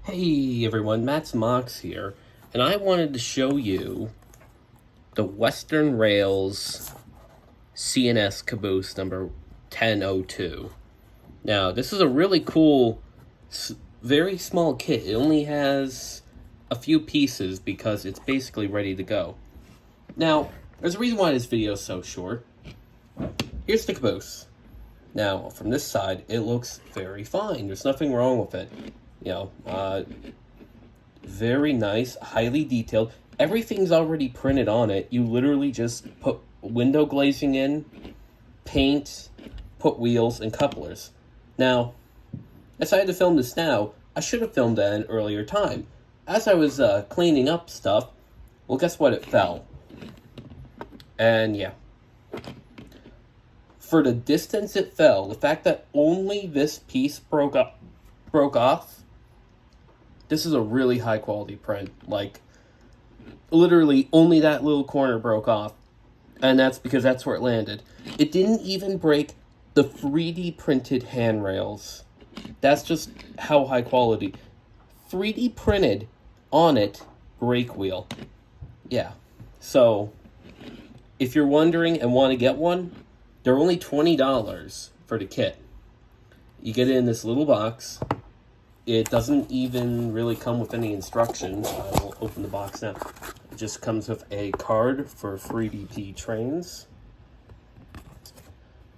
Hey everyone, Matt's Mox here, and I wanted to show you the Western Rails CNS caboose number 1002. Now, this is a really cool, very small kit. It only has a few pieces because it's basically ready to go. Now, there's a reason why this video is so short. Here's the caboose. Now, from this side, it looks very fine. There's nothing wrong with it. Very nice, highly detailed. Everything's already printed on it. You literally just put window glazing in, paint, put wheels, and couplers. Now, I decided to film this now. I should have filmed at an earlier time. As I was cleaning up stuff, well, guess what? It fell. And yeah. For the distance it fell, the fact that only this piece broke off, this is a really high quality print. Like, literally only that little corner broke off. And that's because that's where it landed. It didn't even break the 3D printed handrails. That's just how high quality. 3D printed on it brake wheel. Yeah. So, if you're wondering and want to get one, they're only $20 for the kit. You get it in this little box. It doesn't even really come with any instructions. I will open the box now. It just comes with a card for 3DP trains.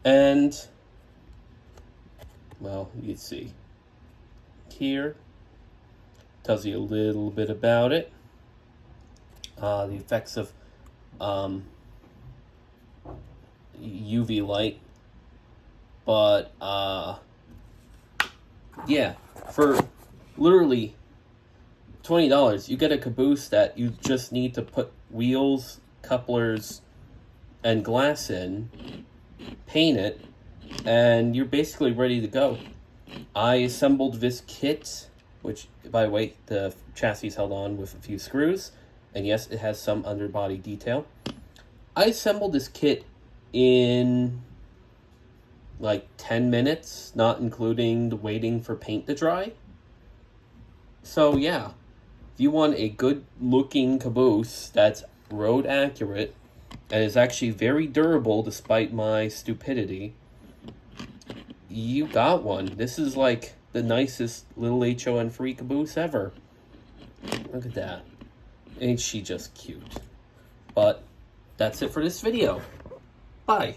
And, well, you can see here. Tells you a little bit about it. The effects of UV light. But, yeah. For literally $20, you get a caboose that you just need to put wheels, couplers, and glass in, paint it, and you're basically ready to go. I assembled this kit, which, by the way, the chassis is held on with a few screws, and yes, it has some underbody detail. I assembled this kit in like 10 minutes, not including the waiting for paint to dry. So yeah, if you want a good looking caboose that's road accurate and is actually very durable despite my stupidity, you got one. This is like the nicest little HOn3 caboose ever. Look at that. Ain't she just cute? But that's it for this video. Bye.